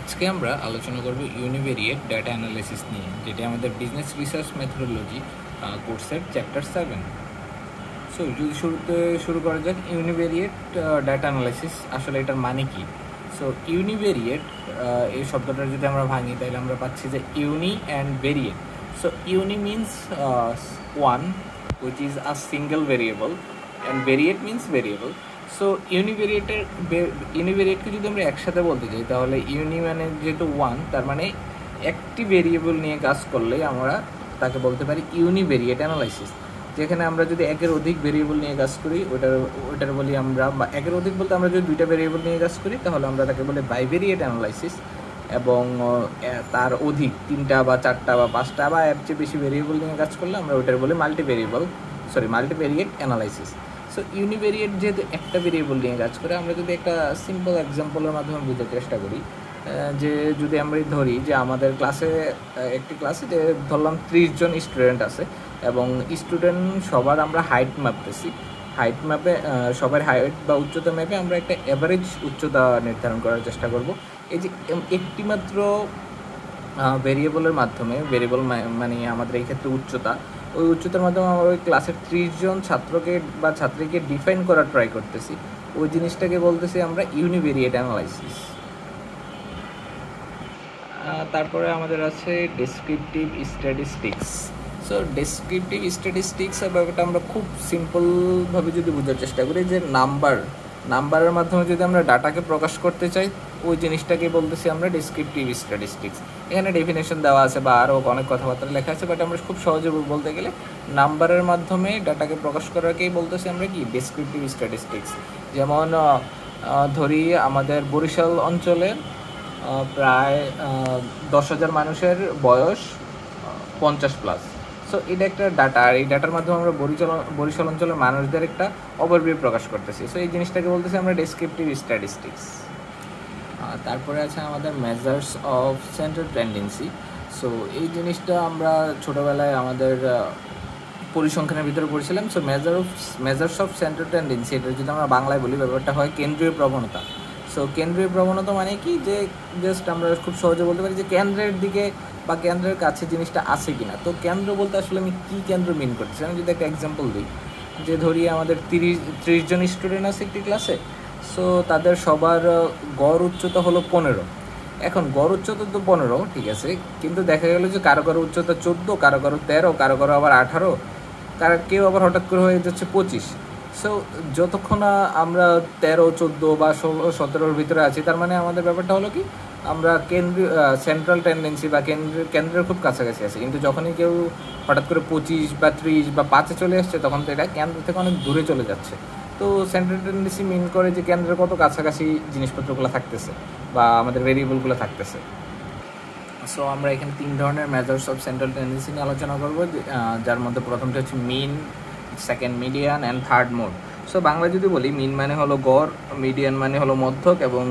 আজকে আমরা আলোচনা করব ইউনিভেরিয়েট ডাটা অ্যানালাইসিস নিয়ে, যেটি আমাদের বিজনেস রিসার্চ মেথোডোলজি কোর্সের চ্যাপ্টার 7। সো যদি শুরু করা যাক, ইউনিভেরিয়েট ডাটা অ্যানালাইসিস আসলে এটার মানে কি। সো ইউনিভেরিয়েট এই শব্দটা যদি আমরা ভাঙি তাহলে আমরা পাচ্ছি যে uni and variate. So uni means one, which is a single variable, and variate means variable. So ইউনিভেরিয়েটকে যদি আমরা একসাথে বলতে চাই তাহলে ইউনি মানে যেহেতু ওয়ান, তার মানে একটি ভেরিয়েবল নিয়ে কাজ করলে আমরা তাকে বলতে পারি ইউনিভেরিয়েট অ্যানালাইসিস। যেখানে আমরা যদি একের অধিক ভেরিয়েবল নিয়ে কাজ করি ওটার বলি আমরা, বা একের অধিক বলতে আমরা যদি দুইটা ভেরিয়েবল নিয়ে কাজ করি তাহলে আমরা তাকে বলি বাইভেরিয়েট অ্যানালাইসিস। এবং তার অধিক তিনটা বা চারটা বা পাঁচটা বা এর চেয়ে বেশি ভেরিয়েবল নিয়ে কাজ করলে আমরা ওটার বলি মাল্টিভেরিয়েট অ্যানালাইসিস। সো ইউনিভেরিয়েট যেহেতু একটা ভেরিয়েবল নিয়ে কাজ করে, আমরা যদি একটা সিম্পল এক্সাম্পলের মাধ্যমে বোঝার চেষ্টা করি, যে যদি আমরা ধরি যে আমাদের একটি ক্লাসে যে ধরলাম 30 জন স্টুডেন্ট আছে এবং স্টুডেন্ট সবার আমরা হাইট মাপতেছি। হাইট ম্যাপে সবার হাইট বা উচ্চতা ম্যাপে আমরা একটা অ্যাভারেজ উচ্চতা নির্ধারণ করার চেষ্টা করব। এই যে একটি মাত্র ভেরিয়েবলের মাধ্যমে, ভেরিয়েবল মানে আমাদের এই ক্ষেত্রে উচ্চতা, ওই উচ্চতার মাধ্যমে আমরা ওই ক্লাসের 30 জন ছাত্রকে বা ছাত্রীকে ডিফাইন করার ট্রাই করতেছি। ওই জিনিসটাকে বলতেছি আমরা ইউনিভেরিয়েট অ্যানালাইসিস। তারপরে আমাদের আছে ডেসক্রিপটিভ স্ট্যাটিস্টিক্স। সো ডেসক্রিপটিভ স্ট্যাটিস্টিক্সের ব্যাপারটা আমরা খুব সিম্পলভাবে যদি বোঝার চেষ্টা করি, যে নাম্বারের মাধ্যমে যদি আমরা ডাটাকে প্রকাশ করতে চাই, ওই জিনিসটাকে বলতেছি আমরা ডেসক্রিপটিভ স্ট্যাটিস্টিক্স। এখানে ডেফিনেশন দেওয়া আছে বা আরও অনেক কথাবার্তা লেখা আছে, বাট আমরা খুব সহজে বলতে গেলে নাম্বারের মাধ্যমে ডাটাকে প্রকাশ করাকেই বলতেছি আমরা কি ডেসক্রিপটিভ স্ট্যাটিস্টিক্স। যেমন ধরি আমাদের বরিশাল অঞ্চলে প্রায় 10,000 মানুষের বয়স 50+। সো এটা একটা ডাটা, আর এই ডাটার মাধ্যমে আমরা বরিশাল অঞ্চলের মানুষদের একটা ওভারভিউ প্রকাশ করতেছি। সো এই জিনিসটাকে বলতেছি আমরা ডেসক্রিপটিভ স্ট্যাটিস্টিক্স। তারপরে আছে আমাদের measures of central tendency. So এই জিনিসটা আমরা ছোটোবেলায় আমাদের পরিসংখ্যানের ভিতরে পড়েছিলাম। So measures of central tendency, এটা যদি আমরা বাংলায় বলি ব্যাপারটা হয় কেন্দ্রীয় প্রবণতা। সো কেন্দ্রীয় প্রবণতা মানে কি, যে জাস্ট আমরা খুব সহজে বলতে পারি যে কেন্দ্রের দিকে বা কেন্দ্রের কাছে জিনিসটা আছে কিনা। তো কেন্দ্র বলতে আসলে আমি কী কেন্দ্র মিন করতেছি, আমি যদি একটা এক্সাম্পল দিই, যে ধরি আমাদের 30 জন স্টুডেন্ট আছে একটি ক্লাসে। সো তাদের সবার গড় উচ্চতা হলো 15। এখন গড় উচ্চতা তো 15, ঠিক আছে, কিন্তু দেখা গেলো যে কারো কারো উচ্চতা 14, কারো কারো 13, কারো কারো আবার 18, কেউ আবার হঠাৎ করে হয়ে যাচ্ছে 25। সো যতক্ষণ আমরা 13, 14 বা 16, 17-র ভিতরে আছি, তার মানে আমাদের ব্যাপারটা হলো কি, আমরা সেন্ট্রাল টেন্ডেন্সি বা কেন্দ্রের খুব কাছাকাছি আছি। কিন্তু যখনই কেউ হঠাৎ করে 25 বা 30 বা 5-এ চলে আসছে, তখন তো এটা কেন্দ্র থেকে অনেক দূরে চলে যাচ্ছে। তো সেন্ট্রাল টেন্ডেন্সি মিন করে যে কেন্দ্রের কত কাছাকাছি জিনিসপত্রগুলো থাকতেছে বা আমাদের ভেরিয়েবলগুলো থাকতেছে। সো আমরা এখানে 3 ধরনের মেজার্স অফ সেন্ট্রাল টেন্ডেন্সি নিয়ে আলোচনা করব, যার মধ্যে প্রথমটা হচ্ছে mean, second median and third mode. So Bangla যদি বলি, মিন মানে হলো গড়, মিডিয়ান মানে হলো মধ্যক, এবং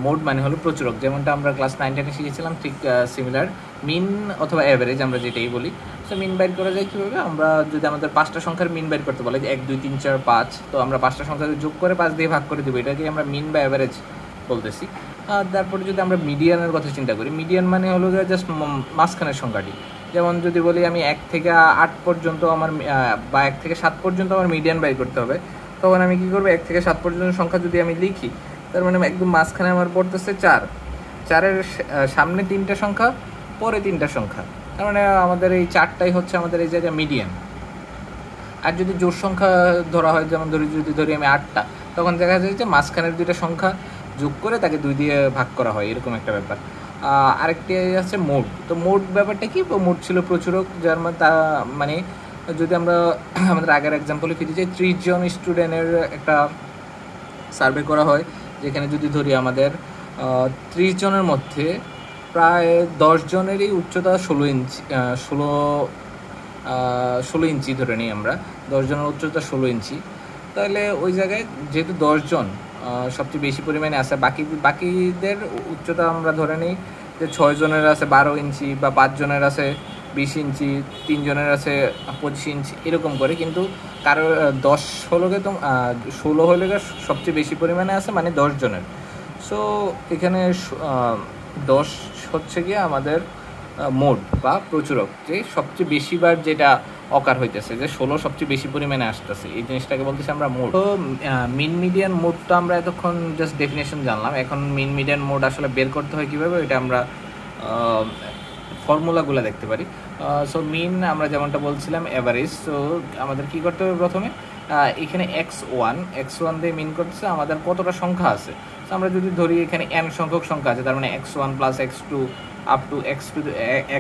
মোড মানে হলো প্রচুরক। যেমনটা আমরা ক্লাস 9-10-এ শিখেছিলাম, ঠিক সিমিলার। মিন অথবা অ্যাভারেজ আমরা যেটাই বলি। সো মিন বাইর করা যায় কীভাবে, আমরা যদি আমাদের 5টা সংখ্যার মিন বাইর করতে বলে, যে 1, 2, 3, 4, 5, তো আমরা 5টা সংখ্যাকে যোগ করে 5 দিয়ে ভাগ করে দেবো, এটাকে আমরা মিন বা অ্যাভারেজ বলতেছি। তারপরে যদি আমরা মিডিয়ানের কথা চিন্তা করি, মিডিয়ান মানে হলো জাস্ট মাঝখানের সংখ্যাটি। যেমন যদি বলি আমি 1 থেকে 8 পর্যন্ত আমার, বা 1 থেকে 7 পর্যন্ত আমার মিডিয়ান বাইর করতে হবে, তখন আমি কী করবো, 1 থেকে 7 পর্যন্ত সংখ্যা যদি আমি লিখি, তার মানে একদম মাঝখানে আমার পড়তেছে 4, 4-এর সামনে 3টা সংখ্যা, পরে 3টা সংখ্যা, তার মানে আমাদের এই 4টাই হচ্ছে আমাদের এই জায়গায় মিডিয়ান। আর যদি জোড় সংখ্যা ধরা হয়, যেমন যদি ধরি আমি 8টা, তখন দেখা যায় যে মাঝখানের 2টা সংখ্যা যোগ করে তাকে 2 দিয়ে ভাগ করা হয়, এরকম একটা ব্যাপার। আরেকটি আছে মোড। তো মোড ব্যাপারটা কি, মোড ছিল প্রচুরক, যার মানে যদি আমরা আমাদের আগের এক্সাম্পলে ফিরে যাই, 30 জন স্টুডেন্টের একটা সার্ভে করা হয়, যেখানে যদি ধরি আমাদের 30 জনের মধ্যে প্রায় 10 জনেরই উচ্চতা 16 ইঞ্চি ধরে নিই আমরা, 10 জনের উচ্চতা 16 ইঞ্চি। তাহলে ওই জায়গায় যেহেতু 10 জন সবচেয়ে বেশি পরিমাণে আছে, বাকিদের উচ্চতা আমরা ধরে নিই যে 6 জনের আছে 12 ইঞ্চি, বা 5 জনের আছে 20 ইঞ্চি, 3 জনের আছে 25 ইঞ্চি, এরকম করে। কিন্তু কারো 10 হলো তো 16 হলে সবচেয়ে বেশি পরিমাণে আছে, মানে 10 জনের। সো এখানে 10 হচ্ছে গিয়ে আমাদের মোড বা প্রচুরক, যে সবচেয়ে বেশিবার যেটা অকার হইতেছে, যে 16 সবচেয়ে বেশি পরিমাণে আসতেছে, এই জিনিসটাকে বলতেছি আমরা মোড। তো মিন মিডিয়ান মোডটা আমরা এতক্ষণ জাস্ট ডেফিনেশন জানলাম। এখন মিন মিডিয়ান মোড আসলে বের করতে হয় কীভাবে, এটা আমরা ফর্মুলাগুলো দেখতে পারি। সো মিন আমরা যেমনটা বলছিলাম অ্যাভারেজ। সো আমাদের কী করতে হবে প্রথমে, এখানে x1 দিয়ে মিন করতেছে আমাদের কতটা সংখ্যা আছে। সো আমরা যদি ধরি এখানে n সংখ্যক সংখ্যা আছে, তার মানে x1 plus x2 up to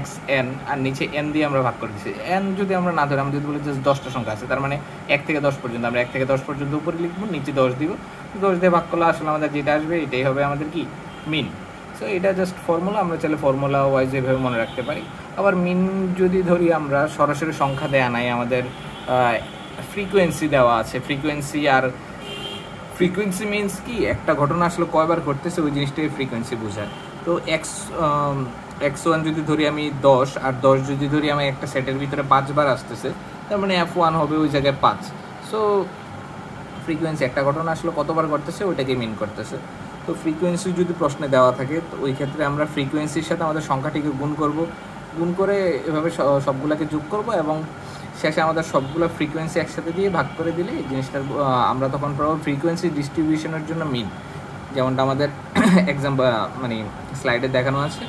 xn, আর নিচে n দিয়ে আমরা ভাগ করে দিচ্ছি। n যদি আমরা না ধরি, আমরা যদি বলি জাস্ট 10টা সংখ্যা আছে, তার মানে 1 থেকে 10 পর্যন্ত, আমরা 1 থেকে 10 পর্যন্ত উপরে লিখবো, নিচে 10 দিব, 10 দিয়ে ভাগ করলে আসলে আমাদের যেটা আসবে এটাই হবে আমাদের কি মিন। সো এটা জাস্ট ফর্মুলা, আমরা চাইলে ফর্মুলা ওয়াইজ এভাবে মনে রাখতে পারি। আবার মিন যদি ধরি আমরা সরাসরি সংখ্যা দেয়া নাই, আমাদের ফ্রিকোয়েন্সি দেওয়া আছে। ফ্রিকোয়েন্সি মিনস কি, একটা ঘটনা আসলে কয়বার ঘটতেছে ওই জিনিসটাই ফ্রিকোয়েন্সি বোঝায়। তো x1 যদি ধরি আমি 10, আর 10 যদি ধরি আমি একটা সেটের ভিতরে 5 বার আসতেছে, তার মানে f1 হবে ওই জায়গায় 5। সো ফ্রিকোয়েন্সি একটা ঘটনা আসলে কতবার ঘটতেছে ওইটাকে মিন করতেছে। তো ফ্রিকোয়েন্সি যদি প্রশ্নে দেওয়া থাকে, তো ওই ক্ষেত্রে আমরা ফ্রিকোয়েন্সির সাথে আমাদের সংখ্যাটিকে গুণ করে এভাবে সবগুলোকে যোগ করব, এবং শেষে আমাদের সবগুলো ফ্রিকোয়েন্সি একসাথে দিয়ে ভাগ করে দিলে এই জিনিসটার আমরা তখন পাবো ফ্রিকোয়েন্সি ডিস্ট্রিবিউশনের জন্য মিন, যেমনটা আমাদের এক্সাম্পল মানে স্লাইডে দেখানো আছে।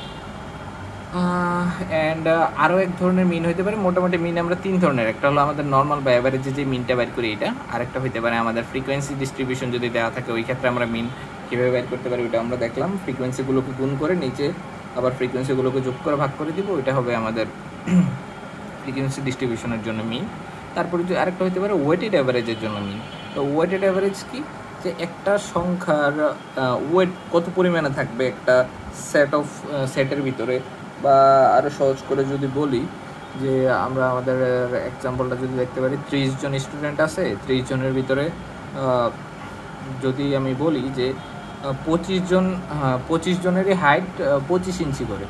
অ্যান্ড আরও এক ধরনের মিন হইতে পারে। মোটামুটি মিন আমরা 3 ধরনের, একটা হলো আমাদের নর্মাল বা অ্যাভারেজে যে মিনটা বের করি এটা, আরেকটা হইতে পারে আমাদের ফ্রিকোয়েন্সি ডিস্ট্রিবিউশন যদি দেওয়া থাকে, ওই ক্ষেত্রে আমরা মিন কীভাবে বের করতে পারি ওইটা আমরা দেখলাম। ফ্রিকোয়েন্সিগুলোকে গুণ করে নিচে আবার ফ্রিকোয়েন্সিগুলোকে যোগ করে ভাগ করে দিব, ওইটা হবে আমাদের ফ্রিকোয়েন্সি ডিস্ট্রিবিউশনের জন্য মিন। তারপরে যে আরেকটা হতে পারে ওয়েটেড অ্যাভারেজের জন্য মিন। তো ওয়েটেড অ্যাভারেজ কি, যে একটা সংখ্যার ওয়েট কত পরিমাণে থাকবে একটা সেটের ভিতরে, বা আরও সহজ করে যদি বলি যে আমরা আমাদের এক্সাম্পলটা যদি দেখতে পারি, 30 জন স্টুডেন্ট আছে, 30 জনের ভিতরে যদি আমি বলি যে 25 জনেরই হাইট 25 ইঞ্চি করে,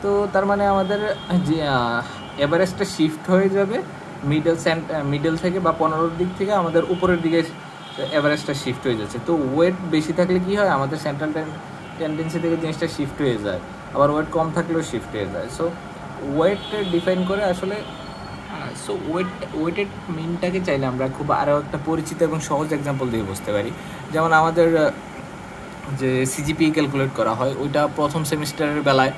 তো তার মানে আমাদের যে এভারেজটা শিফট হয়ে যাবে মিডল থেকে বা 15-র দিক থেকে আমাদের উপরের দিকে এভারেজটা শিফট হয়ে যাচ্ছে। তো ওয়েট বেশি থাকলে কি হয়, আমাদের সেন্ট্রাল টেন্ডেন্সি থেকে জিনিসটা শিফট হয়ে যায়, আবার ওয়েট কম থাকলেও শিফট হয়ে যায়। সো ওয়েট ডিফাইন করে আসলে। সো ওয়েটেড মিনটাকে চাইলে আমরা খুব আরও একটা পরিচিত এবং সহজ এক্সাম্পল দিয়ে বুঝতে পারি। যেমন আমাদের যে সিজিপি ক্যালকুলেট করা হয়, ওইটা প্রথম সেমিস্টারের বেলায়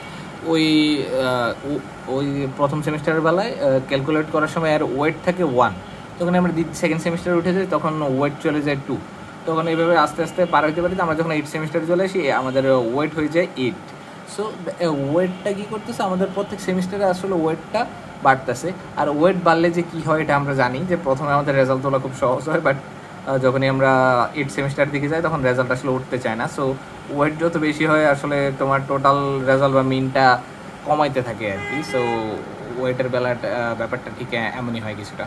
ওই প্রথম সেমিস্টারের বেলায় ক্যালকুলেট করার সময় আর ওয়েট থাকে 1, তখন আমরা সেকেন্ড সেমিস্টারে উঠে যাই, তখন ওয়েট চলে যায় 2, তখন এইভাবে আস্তে আস্তে পার হইতে পারি। আমরা যখন 8 সেমিস্টারে চলে আসি, আমাদের ওয়েট হয়ে যায় 8। সো ওয়েটটা কী করতেছে, আমাদের প্রত্যেক সেমিস্টারে আসলে ওয়েটটা বাড়তেছে। আর ওয়েট বাড়লে যে কী হয় এটা আমরা জানি, যে প্রথমে আমাদের রেজাল্ট তোলা খুব সহজ হয়, বাট যখনই আমরা 8 সেমিস্টার দিকে যাই তখন রেজাল্ট আসলে উঠতে চায় না। সো ওয়েট যত বেশি হয় আসলে তোমার টোটাল রেজাল্ট বা মিনটা কমাইতে থাকে আর কি। সো ওয়েটের ব্যাপারটা ঠিক এমনই হয় কিছুটা।